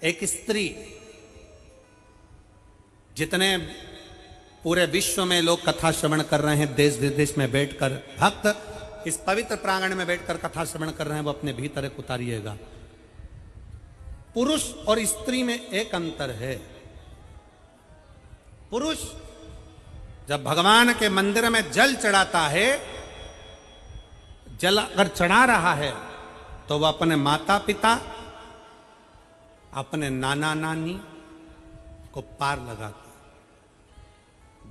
एक स्त्री, जितने पूरे विश्व में लोग कथा श्रवण कर रहे हैं, देश विदेश में बैठकर भक्त इस पवित्र प्रांगण में बैठकर कथा श्रवण कर रहे हैं, वो अपने भीतर एक उतारिएगा। पुरुष और स्त्री में एक अंतर है। पुरुष जब भगवान के मंदिर में जल चढ़ाता है, जल अगर चढ़ा रहा है तो वह अपने माता पिता, अपने नाना नानी को पार लगाता,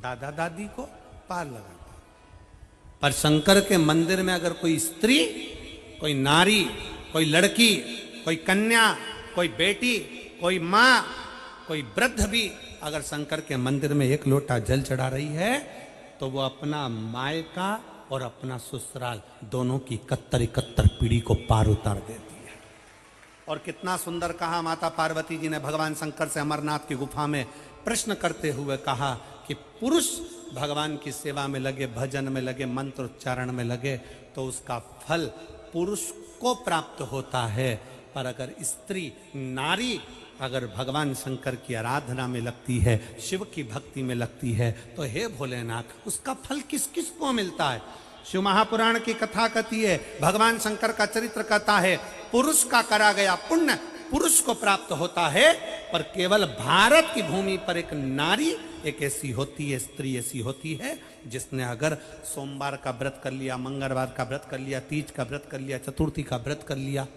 दादा दादी को पार लगाता। पर शंकर के मंदिर में अगर कोई स्त्री, कोई नारी, कोई लड़की, कोई कन्या, कोई बेटी, कोई मां, कोई वृद्ध भी अगर शंकर के मंदिर में एक लोटा जल चढ़ा रही है तो वो अपना मायका और अपना ससुराल दोनों की 71 पीढ़ी को पार उतार देती है। और कितना सुंदर कहा माता पार्वती जी ने भगवान शंकर से अमरनाथ की गुफा में प्रश्न करते हुए कहा कि पुरुष भगवान की सेवा में लगे, भजन में लगे, मंत्र उच्चारण में लगे तो उसका फल पुरुष को प्राप्त होता है। पर अगर स्त्री, नारी अगर भगवान शंकर की आराधना में लगती है, शिव की भक्ति में लगती है, तो हे भोलेनाथ उसका फल किस किस को मिलता है। शिव महापुराण की कथा कहती है, भगवान शंकर का चरित्र कहता है, पुरुष का करा गया पुण्य पुरुष को प्राप्त होता है। पर केवल भारत की भूमि पर एक नारी एक ऐसी होती है, स्त्री ऐसी होती है, जिसने अगर सोमवार का व्रत कर लिया, मंगलवार का व्रत कर लिया, तीज का व्रत कर लिया, चतुर्थी का व्रत कर लिया,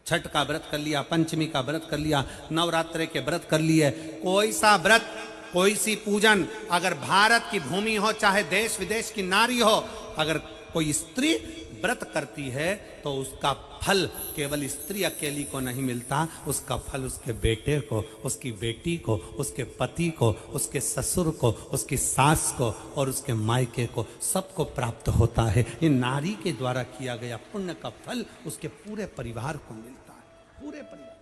छठ का व्रत कर लिया, पंचमी का व्रत कर लिया, नवरात्रे के व्रत कर लिए, कोई सा व्रत, कोई सी पूजन अगर भारत की भूमि हो, चाहे देश विदेश की नारी हो, अगर कोई स्त्री व्रत करती है तो उसका फल केवल स्त्री अकेली को नहीं मिलता, उसका फल उसके बेटे को, उसकी बेटी को, उसके पति को, उसके ससुर को, उसकी सास को और उसके मायके को, सबको प्राप्त होता है। ये नारी के द्वारा किया गया पुण्य का फल उसके पूरे परिवार को मिलता है, पूरे परिवार।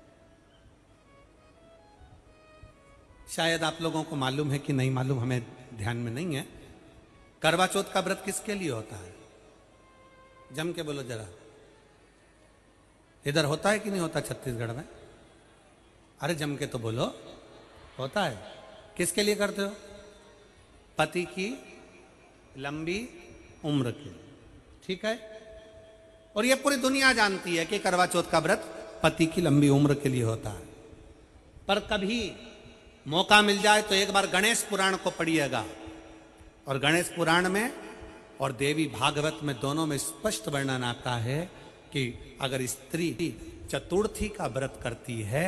शायद आप लोगों को मालूम है कि नहीं मालूम, हमें ध्यान में नहीं है। करवा चौथ का व्रत किसके लिए होता है? जम के बोलो जरा, इधर होता है कि नहीं होता छत्तीसगढ़ में? अरे जम के तो बोलो, होता है। किसके लिए करते हो? पति की लंबी उम्र के लिए, ठीक है। और ये पूरी दुनिया जानती है कि करवा चौथ का व्रत पति की लंबी उम्र के लिए होता है। पर कभी मौका मिल जाए तो एक बार गणेश पुराण को पढ़िएगा, और गणेश पुराण में और देवी भागवत में दोनों में स्पष्ट वर्णन आता है कि अगर स्त्री चतुर्थी का व्रत करती है,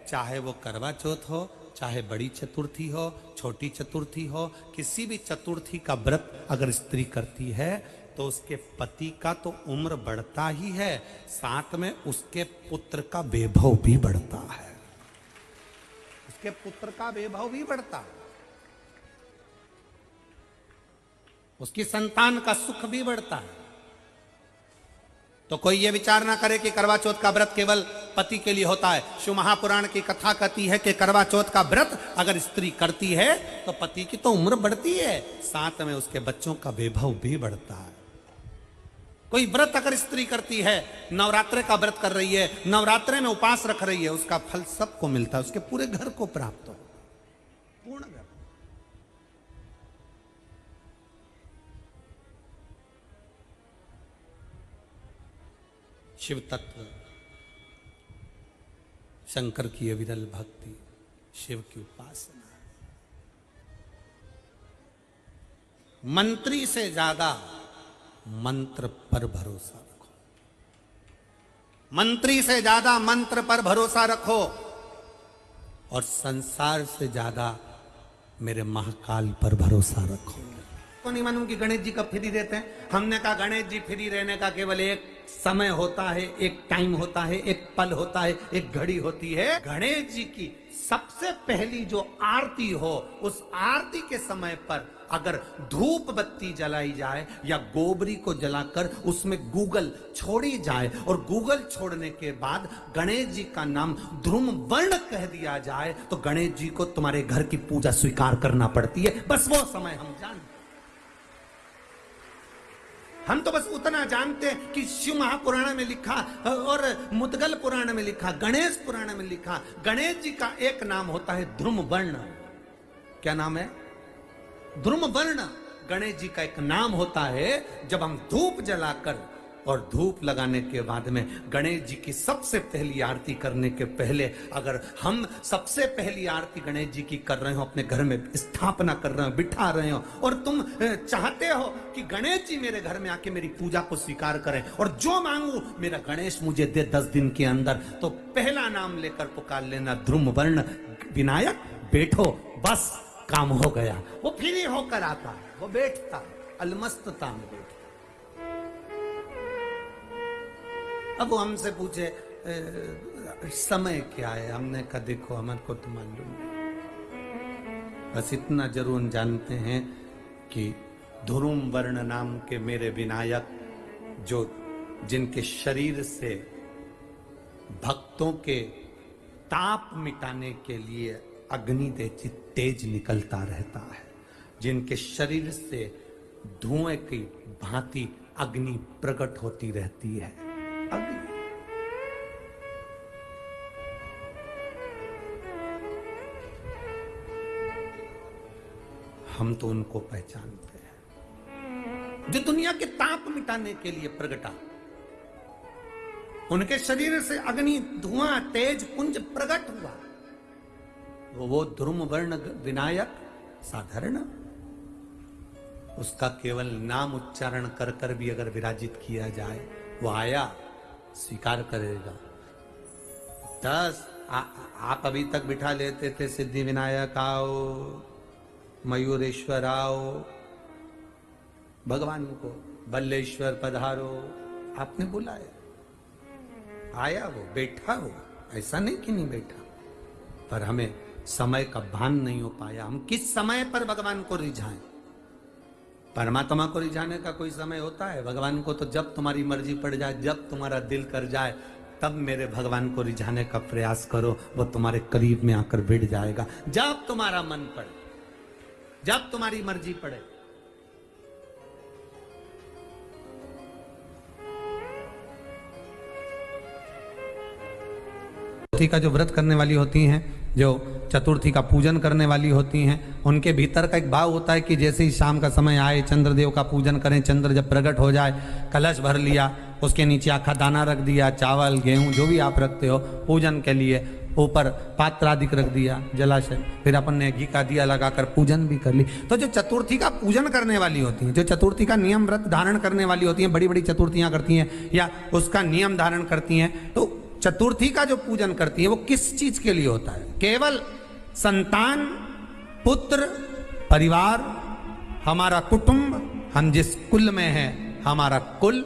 चाहे वो करवा चौथ हो, चाहे बड़ी चतुर्थी हो, छोटी चतुर्थी हो, किसी भी चतुर्थी का व्रत अगर स्त्री करती है तो उसके पति का तो उम्र बढ़ता ही है, साथ में उसके पुत्र का वैभव भी बढ़ता है, उसके पुत्र का वैभव भी बढ़ता है, उसकी संतान का सुख भी बढ़ता है। तो कोई ये विचार ना करे कि करवा चौथ का व्रत केवल पति के लिए होता है। शिव महापुराण की कथा कहती है कि करवा चौथ का व्रत अगर स्त्री करती है तो पति की तो उम्र बढ़ती है, साथ में उसके बच्चों का वैभव भी बढ़ता है। कोई व्रत अगर स्त्री करती है, नवरात्रे का व्रत कर रही है, नवरात्रे में उपास रख रही है, उसका फल सबको मिलता है, उसके पूरे घर को प्राप्त हो, पूर्ण घर। शिव तत्व, शंकर की अविरल भक्ति, शिव की उपासना। मंत्री से ज्यादा मंत्र पर भरोसा रखो, मंत्री से ज्यादा मंत्र पर भरोसा रखो, और संसार से ज्यादा मेरे महाकाल पर भरोसा रखो। तो नहीं मालूम कि गणेश जी कब फ्री रहते हैं? हमने कहा गणेश जी फ्री रहने का केवल एक समय होता है, एक टाइम होता है, एक पल होता है, एक घड़ी होती है। गणेश जी की सबसे पहली जो आरती हो, उस आरती के समय पर अगर धूप बत्ती जलाई जाए या गोबरी को जलाकर उसमें गूगल छोड़ी जाए, और गूगल छोड़ने के बाद गणेश जी का नाम ध्रुम वर्ण कह दिया जाए, तो गणेश जी को तुम्हारे घर की पूजा स्वीकार करना पड़ती है। बस वो समय हम जानते। हम तो बस उतना जानते हैं कि शिव महापुराण में लिखा और मुद्गल पुराण में लिखा, गणेश पुराण में लिखा, गणेश जी का एक नाम होता है ध्रुम वर्ण। क्या नाम है? ध्रुम वर्ण। गणेश जी का एक नाम होता है। जब हम धूप जलाकर और धूप लगाने के बाद में गणेश जी की सबसे पहली आरती करने के पहले, अगर हम सबसे पहली आरती गणेश जी की कर रहे हो, अपने घर में स्थापना कर रहे हो, बिठा रहे हो, और तुम चाहते हो कि गणेश जी मेरे घर में आके मेरी पूजा को स्वीकार करें और जो मांगू मेरा गणेश मुझे दे 10 दिन के अंदर, तो पहला नाम लेकर पुकार लेना ध्रुम वर्ण विनायक, बैठो, बस काम हो गया। वो फ्री होकर आता है, वो बैठता है, अलमस्तता में बैठता। अब वो हमसे पूछे समय क्या है, हमने कहा देखो हमारे को तो मालूम नहीं, बस इतना जरूर जानते हैं कि ध्रुम वर्ण नाम के मेरे विनायक, जो जिनके शरीर से भक्तों के ताप मिटाने के लिए अग्नि तेज निकलता रहता है, जिनके शरीर से धुएं की भांति अग्नि प्रकट होती रहती है। अग्नि हम तो उनको पहचानते हैं जो दुनिया के ताप मिटाने के लिए प्रगटा। उनके शरीर से अग्नि धुआं तेज पुंज प्रकट हुआ। वो ध्रुम वर्ण विनायक साधारण, उसका केवल नाम उच्चारण कर कर भी अगर विराजित किया जाए, वो आया स्वीकार करेगा। 10 आप अभी तक बिठा लेते थे सिद्धि विनायक आओ, मयूरेश्वर आओ, भगवान को बल्लेश्वर पधारो, आपने बुलाया, आया, वो बैठा, वो ऐसा नहीं कि नहीं बैठा, पर हमें समय का भान नहीं हो पाया। हम किस समय पर भगवान को रिझाएं? परमात्मा को रिझाने का कोई समय होता है? भगवान को तो जब तुम्हारी मर्जी पड़ जाए, जब तुम्हारा दिल कर जाए, तब मेरे भगवान को रिझाने का प्रयास करो, वो तुम्हारे करीब में आकर बैठ जाएगा। जब तुम्हारा मन पड़े, जब तुम्हारी मर्जी पड़े। चतुर्थी का जो व्रत करने वाली होती हैं, जो चतुर्थी का पूजन करने वाली होती हैं, उनके भीतर का एक भाव होता है कि जैसे ही शाम का समय आए, चंद्रदेव का पूजन करें, चंद्र जब प्रकट हो जाए, कलश भर लिया, उसके नीचे आखा दाना रख दिया, चावल गेहूं जो भी आप रखते हो पूजन के लिए, ऊपर पात्र आदि रख दिया, जलाशय, फिर अपन ने घी का दिया लगाकर पूजन भी कर ली। तो जो चतुर्थी का पूजन करने वाली होती हैं, जो चतुर्थी का नियम व्रत धारण करने वाली होती हैं, बड़ी बड़ी चतुर्थियां करती हैं या उसका नियम धारण करती हैं, तो चतुर्थी का जो पूजन करती है वो किस चीज के लिए होता है? केवल संतान, पुत्र, परिवार, हमारा कुटुंब, हम जिस कुल में हैं, हमारा कुल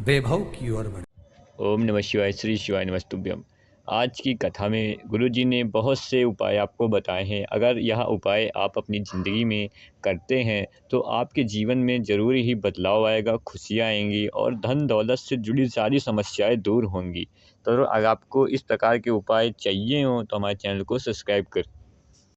वैभव की ओर बढ़े। ओम नमः शिवाय, श्री शिवाय नमस्तुभ्यम। आज की कथा में गुरुजी ने बहुत से उपाय आपको बताए हैं। अगर यह उपाय आप अपनी ज़िंदगी में करते हैं तो आपके जीवन में ज़रूर ही बदलाव आएगा, खुशियाँ आएंगी और धन दौलत से जुड़ी सारी समस्याएं दूर होंगी। तो अगर आपको इस प्रकार के उपाय चाहिए हों तो हमारे चैनल को सब्सक्राइब कर